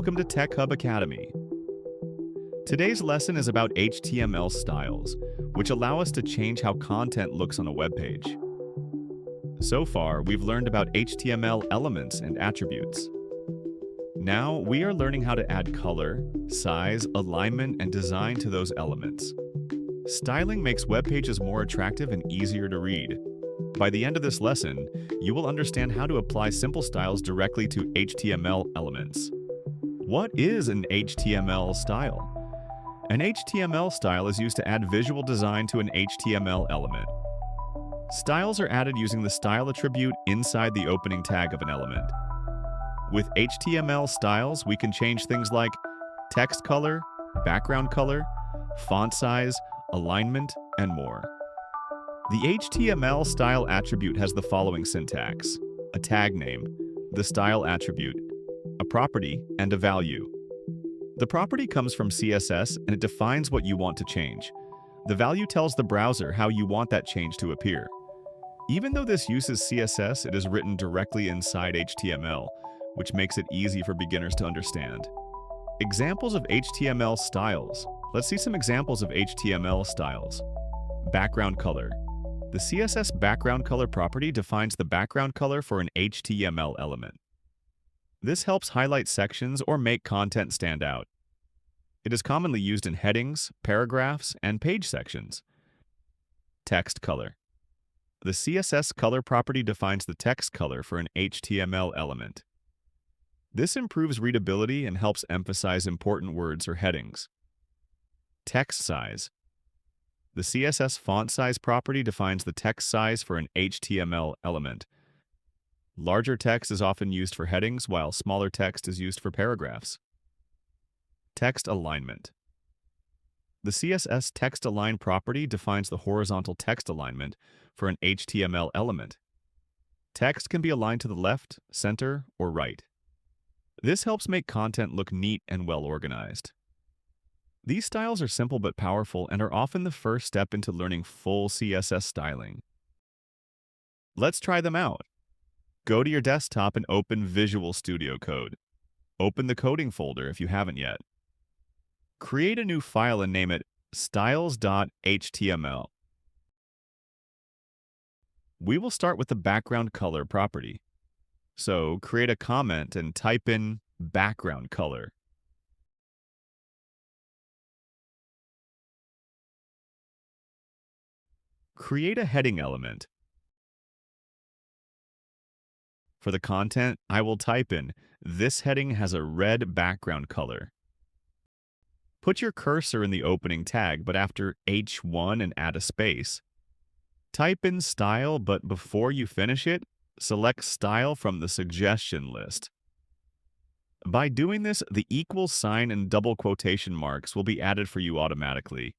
Welcome to Tech Hub Academy. Today's lesson is about HTML styles, which allow us to change how content looks on a web page. So far, we've learned about HTML elements and attributes. Now, we are learning how to add color, size, alignment, and design to those elements. Styling makes web pages more attractive and easier to read. By the end of this lesson, you will understand how to apply simple styles directly to HTML elements. What is an HTML style? An HTML style is used to add visual design to an HTML element. Styles are added using the style attribute inside the opening tag of an element. With HTML styles, we can change things like text color, background color, font size, alignment, and more. The HTML style attribute has the following syntax: a tag name, the style attribute, a property, and a value. The property comes from CSS and it defines what you want to change. The value tells the browser how you want that change to appear. Even though this uses CSS, it is written directly inside HTML, which makes it easy for beginners to understand. Examples of HTML styles. Let's see some examples of HTML styles. Background color. The CSS background color property defines the background color for an HTML element. This helps highlight sections or make content stand out. It is commonly used in headings, paragraphs, and page sections. Text color. The CSS color property defines the text color for an HTML element. This improves readability and helps emphasize important words or headings. Text size. The CSS font size property defines the text size for an HTML element. Larger text is often used for headings, while smaller text is used for paragraphs. Text alignment. The CSS text align property defines the horizontal text alignment for an HTML element. Text can be aligned to the left, center, or right. This helps make content look neat and well organized. These styles are simple but powerful and are often the first step into learning full CSS styling. Let's try them out. Go to your desktop and open Visual Studio Code. Open the coding folder if you haven't yet. Create a new file and name it styles.html. We will start with the background color property. So create a comment and type in background color. Create a heading element. For the content, I will type in, "This heading has a red background color." Put your cursor in the opening tag, but after H1 and add a space. Type in style, but before you finish it, select style from the suggestion list. By doing this, the equal sign and double quotation marks will be added for you automatically.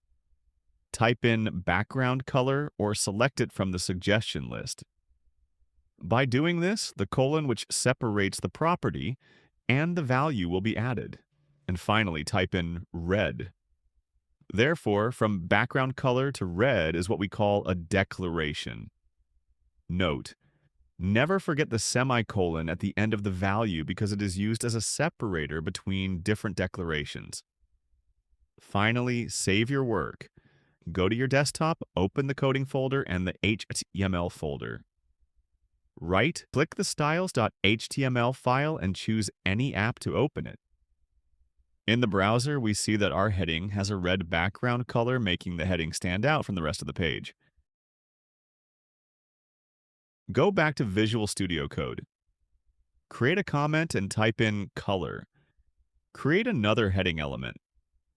Type in background color or select it from the suggestion list. By doing this, the colon which separates the property and the value will be added. And finally, type in red. Therefore, from background color to red is what we call a declaration. Note: never forget the semicolon at the end of the value because it is used as a separator between different declarations. Finally, save your work. Go to your desktop, open the coding folder and the HTML folder. Right-click the styles.html file and choose any app to open it. In the browser, we see that our heading has a red background color, making the heading stand out from the rest of the page. Go back to Visual Studio Code. Create a comment and type in color. Create another heading element.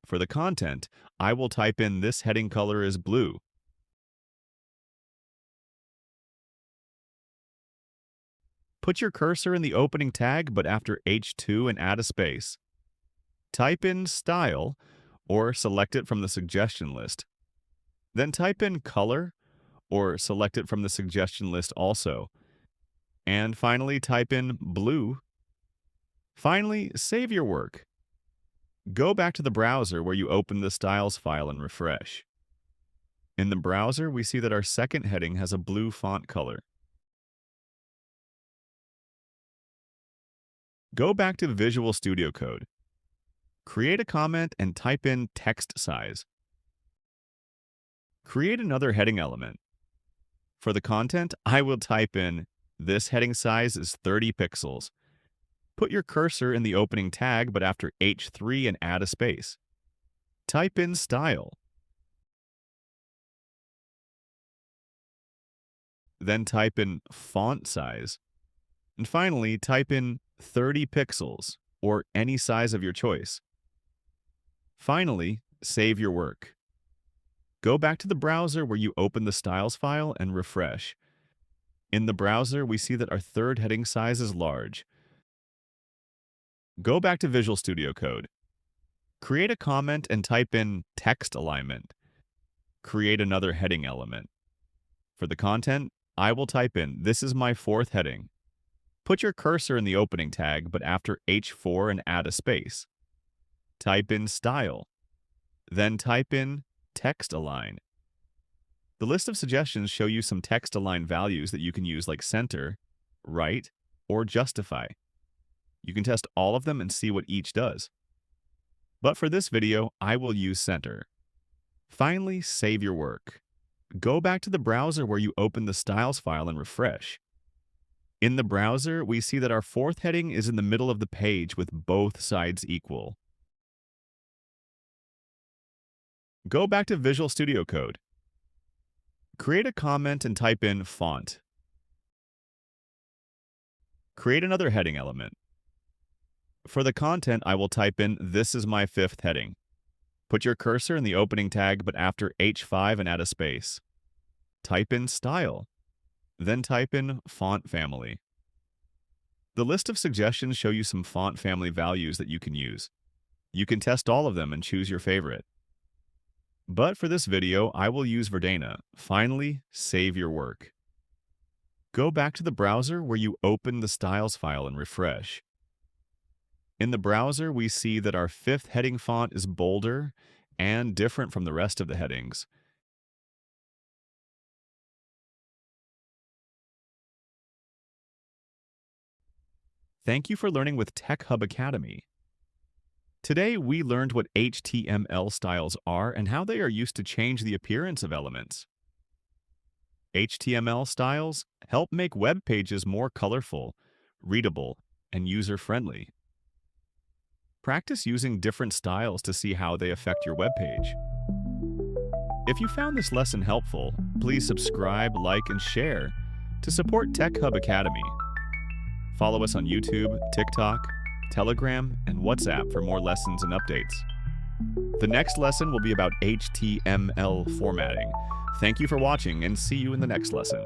For the content, I will type in "This heading color is blue." Put your cursor in the opening tag, but after H2 and add a space. Type in style, or select it from the suggestion list. Then type in color, or select it from the suggestion list also. And finally, type in blue. Finally, save your work. Go back to the browser where you opened the styles file and refresh. In the browser, we see that our second heading has a blue font color. Go back to Visual Studio Code. Create a comment and type in text size. Create another heading element. For the content, I will type in, this heading size is 30 pixels. Put your cursor in the opening tag, but after H3 and add a space. Type in style. Then type in font size. And finally, type in 30 pixels, or any size of your choice. Finally, save your work. Go back to the browser where you opened the styles file and refresh. In the browser, we see that our third heading size is large. Go back to Visual Studio Code. Create a comment and type in text alignment. Create another heading element. For the content, I will type in, this is my fourth heading. Put your cursor in the opening tag, but after H4 and add a space. Type in style. Then type in text align. The list of suggestions show you some text align values that you can use, like center, right, or justify. You can test all of them and see what each does. But for this video, I will use center. Finally, save your work. Go back to the browser where you opened the styles file and refresh. In the browser, we see that our fourth heading is in the middle of the page with both sides equal. Go back to Visual Studio Code. Create a comment and type in font. Create another heading element. For the content, I will type in, this is my fifth heading. Put your cursor in the opening tag, but after H5 and add a space. Type in style. Then type in font family. The list of suggestions show you some font family values that you can use. You can test all of them and choose your favorite. But for this video, I will use Verdana. Finally, save your work. Go back to the browser where you opened the styles file and refresh. In the browser, we see that our fifth heading font is bolder and different from the rest of the headings. Thank you for learning with Tech Hub Academy. Today, we learned what HTML styles are and how they are used to change the appearance of elements. HTML styles help make web pages more colorful, readable, and user-friendly. Practice using different styles to see how they affect your web page. If you found this lesson helpful, please subscribe, like, and share to support Tech Hub Academy. Follow us on YouTube, TikTok, Telegram, and WhatsApp for more lessons and updates. The next lesson will be about HTML formatting. Thank you for watching and see you in the next lesson.